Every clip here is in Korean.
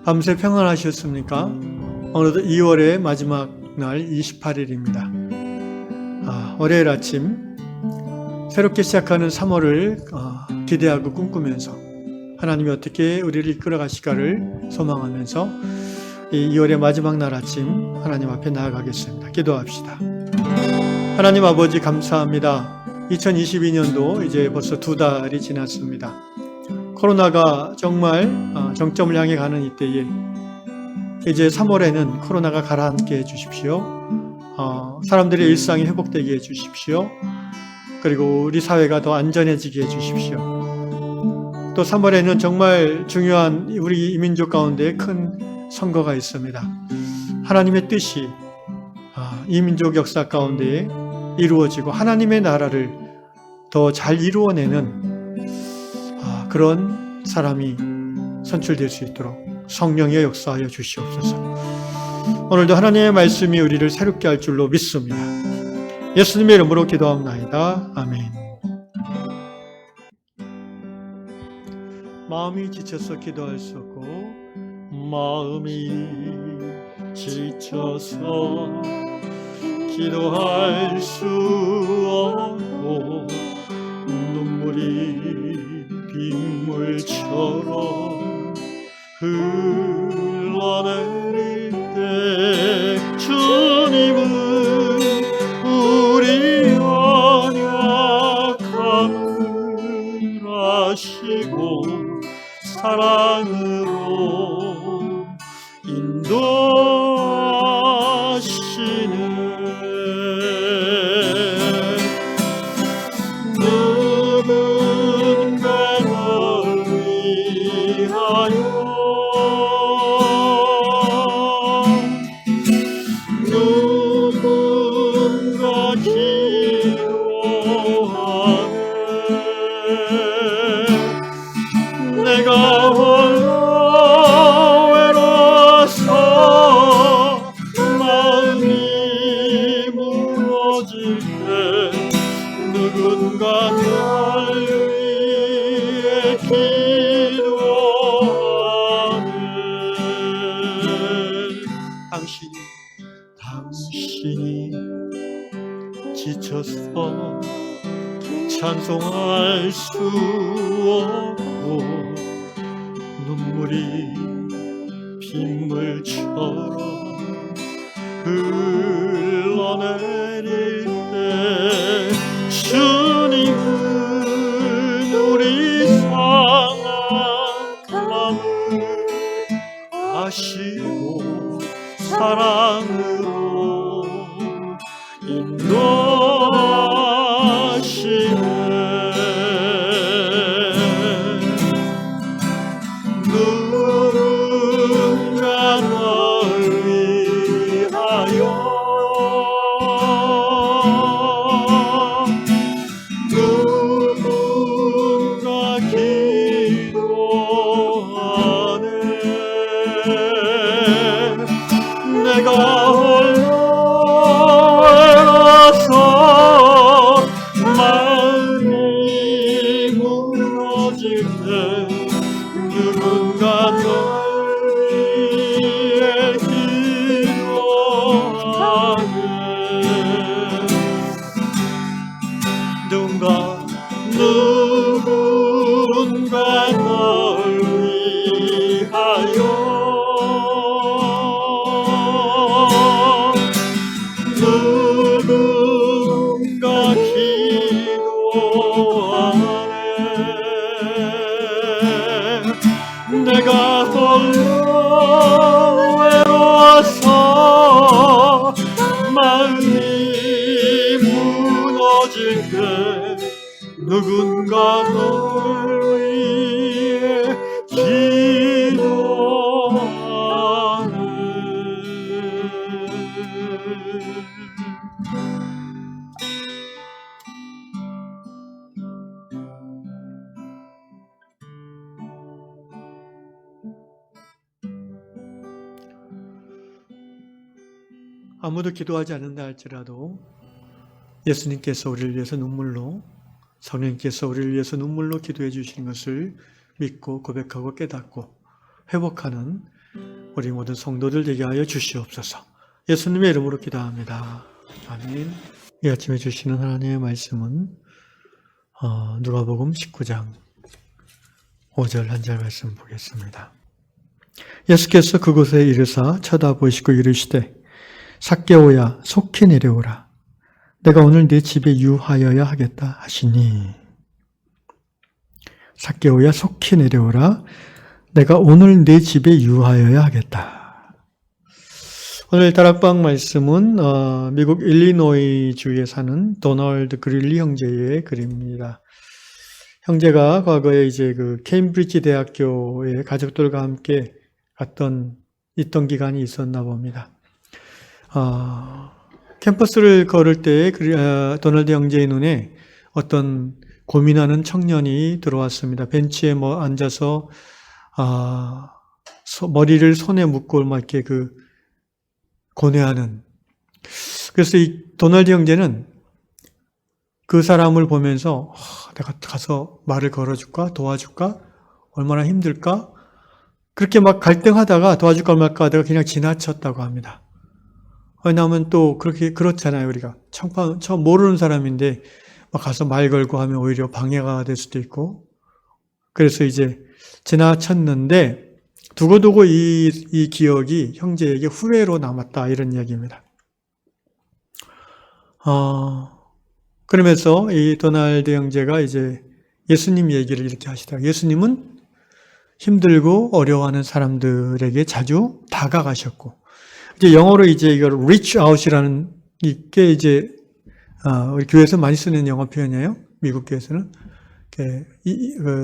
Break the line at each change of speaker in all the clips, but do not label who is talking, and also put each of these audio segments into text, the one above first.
밤새 평안하셨습니까? 어느덧 2월의 마지막 날 28일입니다. 월요일 아침 새롭게 시작하는 3월을 기대하고 꿈꾸면서 하나님이 어떻게 우리를 이끌어 가실까를 소망하면서 이 2월의 마지막 날 아침 하나님 앞에 나아가겠습니다. 기도합시다. 하나님 아버지 감사합니다. 2022년도 이제 벌써 2달이 지났습니다. 코로나가 정말 정점을 향해 가는 이때에 이제 3월에는 코로나가 가라앉게 해주십시오. 사람들의 일상이 회복되게 해주십시오. 그리고 우리 사회가 더 안전해지게 해주십시오. 또 3월에는 정말 중요한 우리 이민족 가운데 큰 선거가 있습니다. 하나님의 뜻이 이민족 역사 가운데 이루어지고 하나님의 나라를 더 잘 이루어내는 그런 사람이 선출될 수 있도록 성령의 역사하여 주시옵소서. 오늘도 하나님의 말씀이 우리를 새롭게 할 줄로 믿습니다. 예수님의 이름으로 기도합나이다. 아멘. 마음이 지쳐서 기도할 수 없고 마음이 지쳐서 기도할 수 없고 눈물이 빗물처럼 흘러내릴 때 주님은 우리 언약함을 아시고 사랑으로 인도하시는 내가 홀로 외로워서 마음이 무너질 때 누군가 날 위해 기도하네. 당신이 지쳐서 찬송할 수 없고 눈물이 빗물처럼 흘러내릴 때 주님은 우리 상한 마음을 아시고 사랑으로 인도하시네. 내가 홀로 외로워서 마음이 무너질 때 누군가 널 위해 기도하네. 누군가 널 위하여 누군가 기도하네. 내가 홀로 외로워서 마음이 무너질 때 누군가 널 위해 기도하네. 아무도 기도하지 않는다 할지라도 예수님께서 우리를 위해서 눈물로, 성령님께서 우리를 위해서 눈물로 기도해 주시는 것을 믿고 고백하고 깨닫고 회복하는 우리 모든 성도들 되게 하여 주시옵소서. 예수님의 이름으로 기도합니다. 아멘. 이 아침에 주시는 하나님의 말씀은 누가복음 19장 5절 한 절 말씀 보겠습니다. 예수께서 그곳에 이르사 쳐다보시고 이르시되 삭개오야 속히 내려오라. 내가 오늘 네 집에 유하여야 하겠다 하시니. 삭개오야 속히 내려오라. 내가 오늘 네 집에 유하여야 하겠다. 오늘 다락방 말씀은 미국 일리노이주에 사는 도널드 그릴리 형제의 글입니다. 형제가 과거에 이제 그 케임브리지 대학교에 가족들과 함께 있던 기간이 있었나 봅니다. 캠퍼스를 걸을 때 도널드 형제의 눈에 어떤 고민하는 청년이 들어왔습니다. 벤치에 앉아서 머리를 손에 묶고 막 이렇게 고뇌하는. 그래서 이 도널드 형제는 그 사람을 보면서 내가 가서 말을 걸어줄까? 도와줄까? 얼마나 힘들까? 그렇게 막 갈등하다가 도와줄까 말까 하다가 그냥 지나쳤다고 합니다. 왜냐하면 또 그렇잖아요. 우리가 처음 모르는 사람인데 막 가서 말 걸고 하면 오히려 방해가 될 수도 있고. 그래서 이제 지나쳤는데 두고두고 이 기억이 형제에게 후회로 남았다, 이런 이야기입니다. 그러면서 이 도널드 형제가 이제 예수님 얘기를 이렇게 하시더라고요. 예수님은 힘들고 어려워하는 사람들에게 자주 다가가셨고, 이제 영어로 이제 이걸 reach out이라는 게 이제 우리 교회에서 많이 쓰는 영어 표현이에요. 미국 교회에서는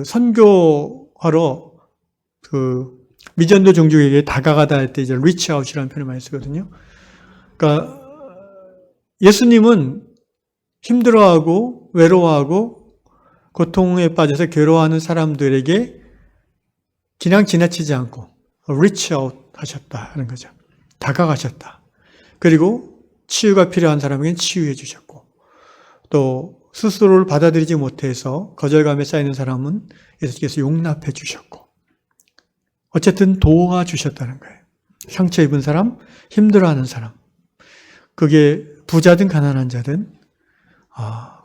선교하러 미전도 종족에게 다가가다 할 때 이제 reach out이라는 표현을 많이 쓰거든요. 그러니까 예수님은 힘들어하고 외로워하고 고통에 빠져서 괴로워하는 사람들에게 그냥 지나치지 않고 reach out 하셨다 하는 거죠. 다가가셨다. 그리고 치유가 필요한 사람에게는 치유해 주셨고, 또 스스로를 받아들이지 못해서 거절감에 쌓이는 사람은 예수께서 용납해 주셨고, 어쨌든 도와주셨다는 거예요. 상처 입은 사람, 힘들어하는 사람, 그게 부자든 가난한 자든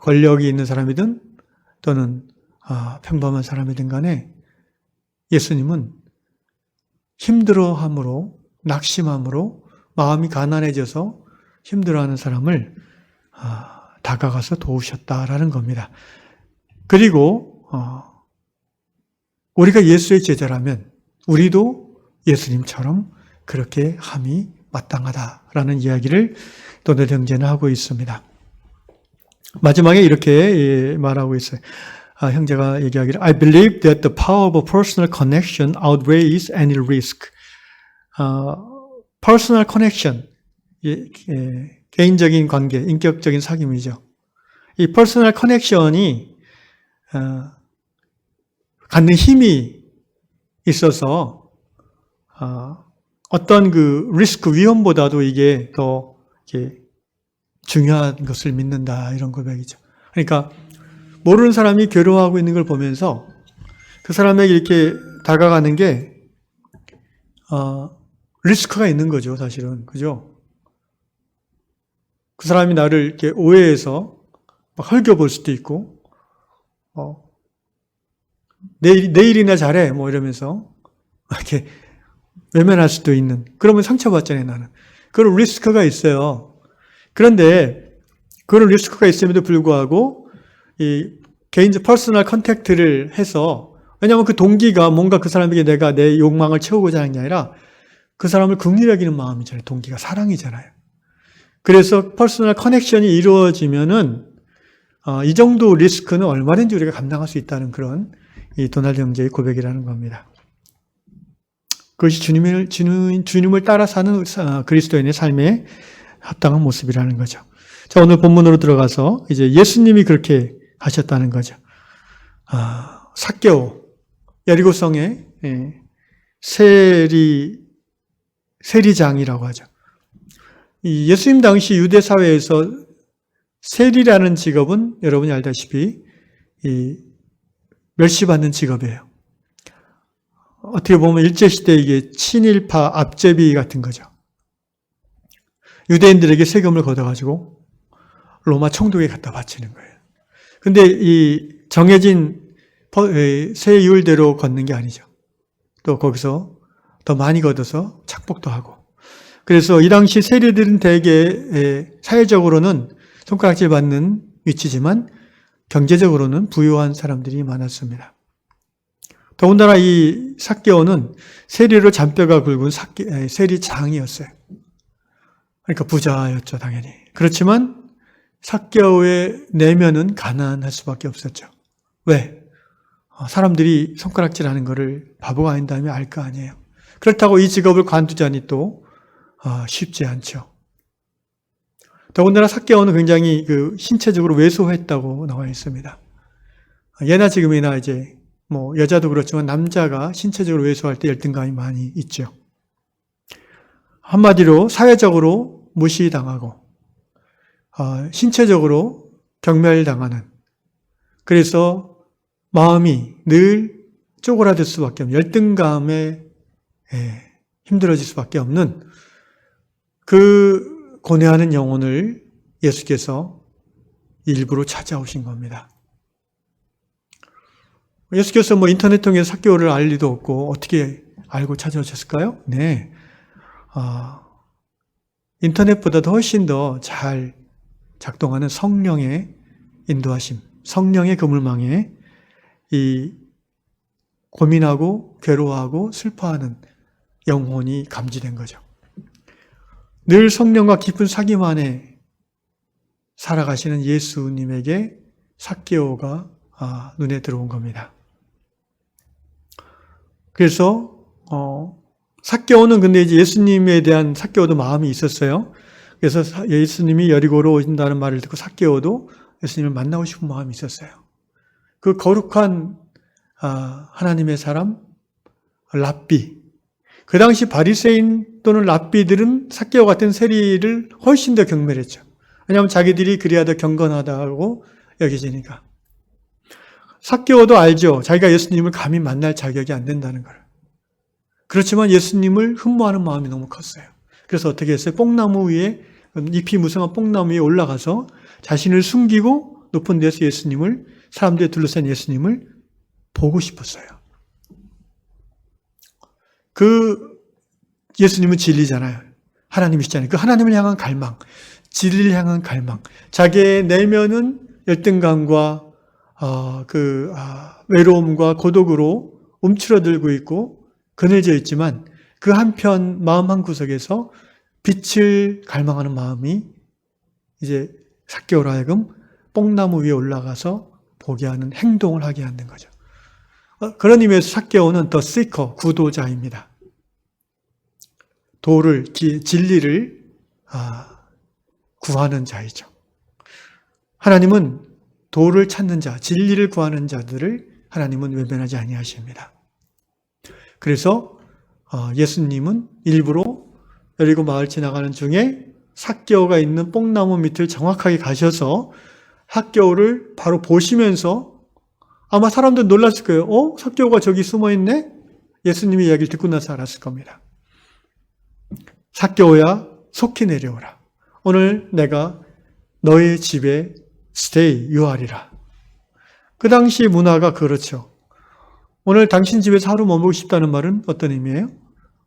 권력이 있는 사람이든 또는 평범한 사람이든 간에 예수님은 힘들어함으로, 낙심함으로 마음이 가난해져서 힘들어하는 사람을 다가가서 도우셨다라는 겁니다. 그리고 우리가 예수의 제자라면 우리도 예수님처럼 그렇게 함이 마땅하다라는 이야기를 도널드 형제는 하고 있습니다. 마지막에 이렇게 말하고 있어요. 형제가 얘기하기를 I believe that the power of a personal connection outweighs any risk. personal connection, 개인적인 관계, 인격적인 사귐이죠. 이 personal connection이 갖는 힘이 있어서 어떤 리스크, 위험보다도 이게 더 중요한 것을 믿는다, 이런 고백이죠. 그러니까 모르는 사람이 괴로워하고 있는 걸 보면서 그 사람에게 이렇게 다가가는 게 리스크가 있는 거죠, 사실은. 그죠? 그 사람이 나를 이렇게 오해해서 막 헐겨볼 수도 있고, 내일이나 잘해, 이러면서 이렇게 외면할 수도 있는. 그러면 상처받잖아요, 나는. 그런 리스크가 있어요. 그런데 그런 리스크가 있음에도 불구하고 이 개인적 퍼스널 컨택트를 해서, 왜냐하면 그 동기가 뭔가 그 사람에게 내가 내 욕망을 채우고자 하는 게 아니라 그 사람을 긍휼히 여기는 마음이잖아요. 동기가 사랑이잖아요. 그래서 퍼스널 커넥션이 이루어지면은 이 정도 리스크는 얼마든지 우리가 감당할 수 있다는 그런 이 도널드 형제의 고백이라는 겁니다. 그것이 주님을 따라 사는 그리스도인의 삶의 합당한 모습이라는 거죠. 자, 오늘 본문으로 들어가서 이제 예수님이 그렇게 하셨다는 거죠. 삭개오, 여리고성의 세리장이라고 하죠. 이 예수님 당시 유대 사회에서 세리라는 직업은 여러분이 알다시피 멸시받는 직업이에요. 어떻게 보면 일제시대 이게 친일파 앞제비 같은 거죠. 유대인들에게 세금을 걷어가지고 로마 총독에 갖다 바치는 거예요. 근데 이 정해진 세율대로 걷는 게 아니죠. 또 거기서 더 많이 걷어서 착복도 하고. 그래서 이 당시 세리들은 대개 사회적으로는 손가락질 받는 위치지만 경제적으로는 부유한 사람들이 많았습니다. 더군다나 이 삭개오는 세리로 잔뼈가 굵은 세리장이었어요. 그러니까 부자였죠, 당연히. 그렇지만 삭개오의 내면은 가난할 수밖에 없었죠. 왜? 사람들이 손가락질하는 것을 바보가 아닌 다음에 알 거 아니에요. 그렇다고 이 직업을 관두자니 또 쉽지 않죠. 더군다나 삭개오는 굉장히 신체적으로 왜소했다고 나와 있습니다. 예나 지금이나 이제 뭐 여자도 그렇지만 남자가 신체적으로 왜소할 때 열등감이 많이 있죠. 한마디로 사회적으로 무시당하고 신체적으로 경멸당하는, 그래서 마음이 늘 쪼그라들 수밖에 없는, 열등감에 힘들어질 수밖에 없는 그 고뇌하는 영혼을 예수께서 일부러 찾아오신 겁니다. 예수께서 뭐 인터넷 통해서 삭개오를 알 리도 없고 어떻게 알고 찾아오셨을까요? 네, 인터넷보다도 훨씬 더 잘 작동하는 성령의 인도하심, 성령의 그물망에 이 고민하고 괴로워하고 슬퍼하는 영혼이 감지된 거죠. 늘 성령과 깊은 사귐 안에 살아가시는 예수님에게 삭개오가 눈에 들어온 겁니다. 그래서 삭개오는 근데 이제 예수님에 대한 삭개오도 마음이 있었어요. 그래서 예수님이 여리고로 오신다는 말을 듣고 삭개오도 예수님을 만나고 싶은 마음이 있었어요. 그 거룩한 하나님의 사람 랍비, 그 당시 바리새인 또는 랍비들은 삭개오 같은 세리를 훨씬 더 경멸했죠. 왜냐하면 자기들이 그래야 더 경건하다고 여겨지니까. 삭개오도 알죠. 자기가 예수님을 감히 만날 자격이 안 된다는 걸. 그렇지만 예수님을 흠모하는 마음이 너무 컸어요. 그래서 어떻게 했어요? 뽕나무 위에, 잎이 무성한 뽕나무 위에 올라가서 자신을 숨기고 높은 데서 예수님을, 사람들이 둘러싼 예수님을 보고 싶었어요. 그 예수님은 진리잖아요. 하나님이시잖아요. 그 하나님을 향한 갈망, 진리를 향한 갈망, 자기의 내면은 열등감과 외로움과 고독으로 움츠러들고 있고 그늘져 있지만 그 한편 마음 한구석에서 빛을 갈망하는 마음이 이제 삭개오로 하여금 뽕나무 위에 올라가서 보게 하는 행동을 하게 하는 거죠. 그런 의미에서 삭개오는 더 시커, 구도자입니다. 도를, 진리를 구하는 자이죠. 하나님은 도를 찾는 자, 진리를 구하는 자들을 하나님은 외면하지 아니하십니다. 그래서 예수님은 일부러 여리고 마을 지나가는 중에 삭개오가 있는 뽕나무 밑을 정확하게 가셔서 삭개오를 바로 보시면서 아마 사람들 놀랐을 거예요. 삭개오가 저기 숨어있네? 예수님의 이야기를 듣고 나서 알았을 겁니다. 삭개오야, 속히 내려오라. 오늘 내가 너의 집에 stay, 유하리라. 그 당시 문화가 그렇죠. 오늘 당신 집에서 하루 머물고 싶다는 말은 어떤 의미예요?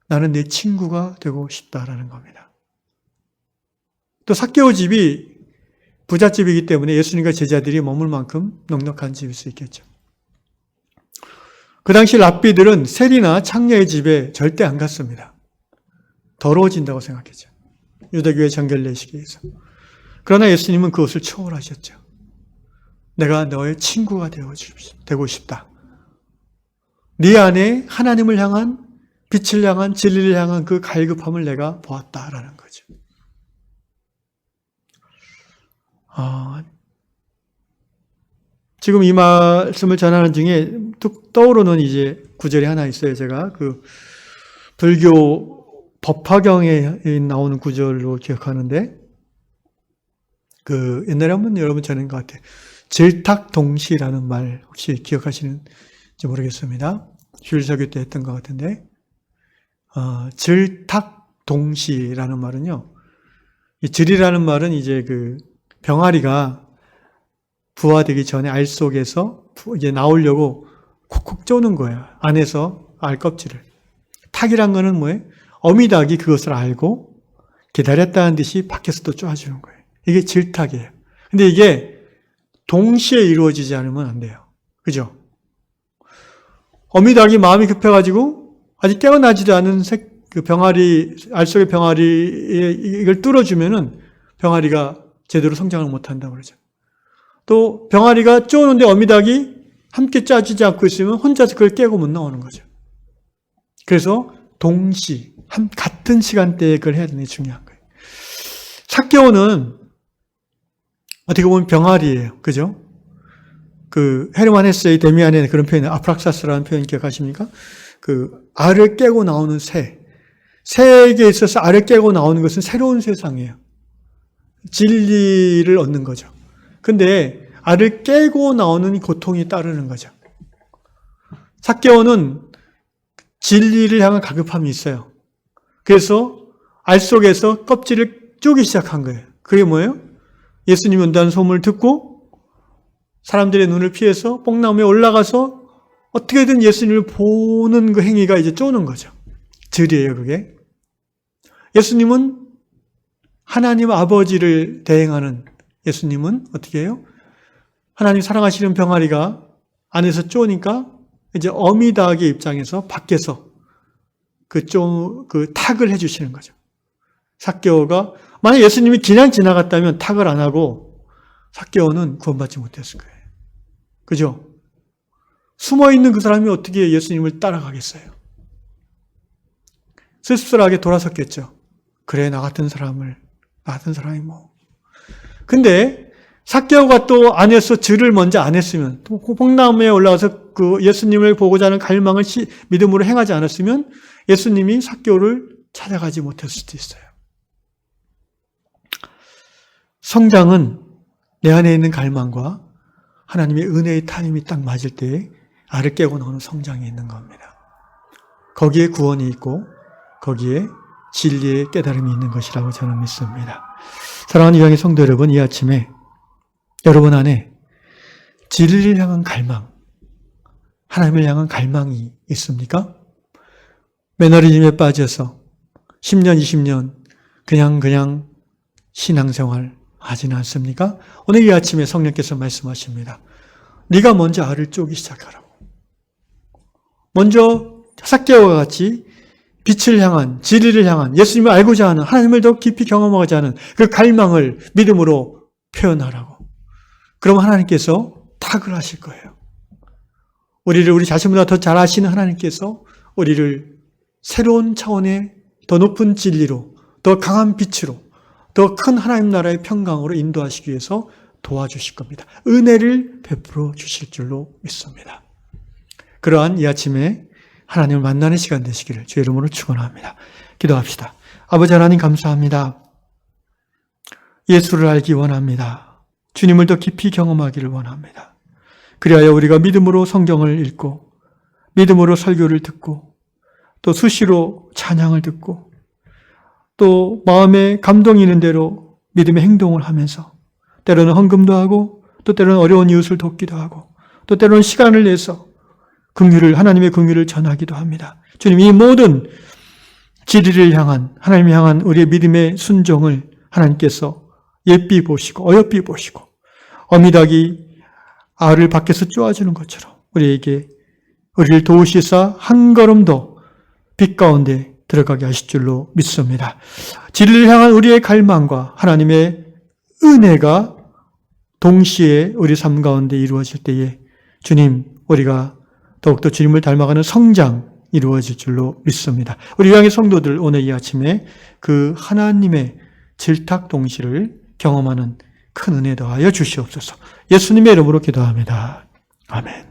나는 내 친구가 되고 싶다라는 겁니다. 또 삭개오 집이 부잣집이기 때문에 예수님과 제자들이 머물 만큼 넉넉한 집일 수 있겠죠. 그 당시 랍비들은 세리나 창녀의 집에 절대 안 갔습니다. 더러워진다고 생각했죠. 유대교의 정결례 시기에서. 그러나 예수님은 그것을 초월하셨죠. 내가 너의 친구가 되고 싶다. 네 안에 하나님을 향한, 빛을 향한, 진리를 향한 그 갈급함을 내가 보았다라는 거죠. 지금 이 말씀을 전하는 중에 뚝 떠오르는 이제 구절이 하나 있어요. 제가 그 불교 법화경에 나오는 구절로 기억하는데, 그 옛날에 한번 여러분 전한 것 같아요. 질탁동시라는 말 혹시 기억하시는지 모르겠습니다. 주일서교 때 했던 것 같은데, 질탁동시라는 말은요, 이 질이라는 말은 이제 그 병아리가 부화되기 전에 알 속에서 이제 나오려고 콕콕 쪼는 거예요. 안에서 알 껍질을. 탁이란 거는 뭐예요? 어미닭이 그것을 알고 기다렸다는 듯이 밖에서도 쪼아주는 거예요. 이게 질탁이에요. 근데 이게 동시에 이루어지지 않으면 안 돼요. 그죠? 어미닭이 마음이 급해가지고 아직 깨어나지도 않은 그 병아리, 알 속의 병아리에 이걸 뚫어주면은 병아리가 제대로 성장을 못한다고 그러죠. 또 병아리가 쪼는데 어미닭이 함께 짜주지 않고 있으면 혼자서 그걸 깨고 못 나오는 거죠. 그래서 같은 시간대에 그걸 해야 되는 게 중요한 거예요. 삭개오는 어떻게 보면 병아리예요. 그죠? 그 헤르만 헤세의 데미안의 그런 표현, 아프락사스라는 표현 기억하십니까? 그 알을 깨고 나오는 새에게 있어서 알을 깨고 나오는 것은 새로운 세상이에요. 진리를 얻는 거죠. 근데 알을 깨고 나오는 고통이 따르는 거죠. 삭개오는 진리를 향한 가급함이 있어요. 그래서 알 속에서 껍질을 쪼기 시작한 거예요. 그게 뭐예요? 예수님이 온다는 소문을 듣고 사람들의 눈을 피해서 뽕나무에 올라가서 어떻게든 예수님을 보는 그 행위가 이제 쪼는 거죠. 질이에요, 그게. 예수님은 하나님 아버지를 대행하는 예수님은 어떻게 해요? 하나님 사랑하시는 병아리가 안에서 쪼니까 이제 어미닭의 입장에서 밖에서 그 탁을 해주시는 거죠. 삭개오가 만약 예수님이 그냥 지나갔다면 탁을 안 하고 삭개오는 구원받지 못했을 거예요. 그죠? 숨어있는 그 사람이 어떻게 예수님을 따라가겠어요? 쓸쓸하게 돌아섰겠죠. 그래, 나 같은 사람이 뭐. 근데 삭개오가 또 안에서 질을 먼저 안 했으면, 또 뽕나무에 올라가서 그 예수님을 보고자 하는 갈망을 믿음으로 행하지 않았으면 예수님이 삭개오를 찾아가지 못했을 수도 있어요. 성장은 내 안에 있는 갈망과 하나님의 은혜의 타임이 딱 맞을 때에 알을 깨고 나오는 성장이 있는 겁니다. 거기에 구원이 있고 거기에 진리의 깨달음이 있는 것이라고 저는 믿습니다. 사랑하는 이방의 성도 여러분, 이 아침에 여러분 안에 진리를 향한 갈망, 하나님을 향한 갈망이 있습니까? 매너리즘에 빠져서 10년, 20년 그냥 신앙생활 하지는 않습니까? 오늘 이 아침에 성령께서 말씀하십니다. 네가 먼저 알을 쪼기 시작하라고. 먼저 삭개오와 같이 빛을 향한, 진리를 향한, 예수님을 알고자 하는, 하나님을 더 깊이 경험하고자 하는 그 갈망을 믿음으로 표현하라고. 그럼 하나님께서 탁을 하실 거예요. 우리 자신보다 더 잘 아시는 하나님께서 우리를 새로운 차원의 더 높은 진리로, 더 강한 빛으로, 더 큰 하나님 나라의 평강으로 인도하시기 위해서 도와주실 겁니다. 은혜를 베풀어 주실 줄로 믿습니다. 그러한 이 아침에 하나님을 만나는 시간 되시기를 주의 이름으로 축원합니다. 기도합시다. 아버지 하나님 감사합니다. 예수를 알기 원합니다. 주님을 더 깊이 경험하기를 원합니다. 그리하여 우리가 믿음으로 성경을 읽고 믿음으로 설교를 듣고 또 수시로 찬양을 듣고 또 마음에 감동이 있는 대로 믿음의 행동을 하면서 때로는 헌금도 하고 또 때로는 어려운 이웃을 돕기도 하고 또 때로는 시간을 내서 하나님의 긍휼을 전하기도 합니다. 주님, 이 모든 진리를 향한, 하나님을 향한 우리의 믿음의 순종을 하나님께서 예비 보시고 어여삐 보시고 어미닭이 알을 밖에서 쪼아주는 것처럼 우리를 도우시사 한 걸음 더 빛 가운데 들어가게 하실 줄로 믿습니다. 진리를 향한 우리의 갈망과 하나님의 은혜가 동시에 우리 삶 가운데 이루어질 때에 주님, 우리가 더욱더 주님을 닮아가는 성장 이루어질 줄로 믿습니다. 우리 유양의 성도들 오늘 이 아침에 그 하나님의 질탁 동시를 경험하는 큰 은혜 더하여 주시옵소서. 예수님의 이름으로 기도합니다. 아멘.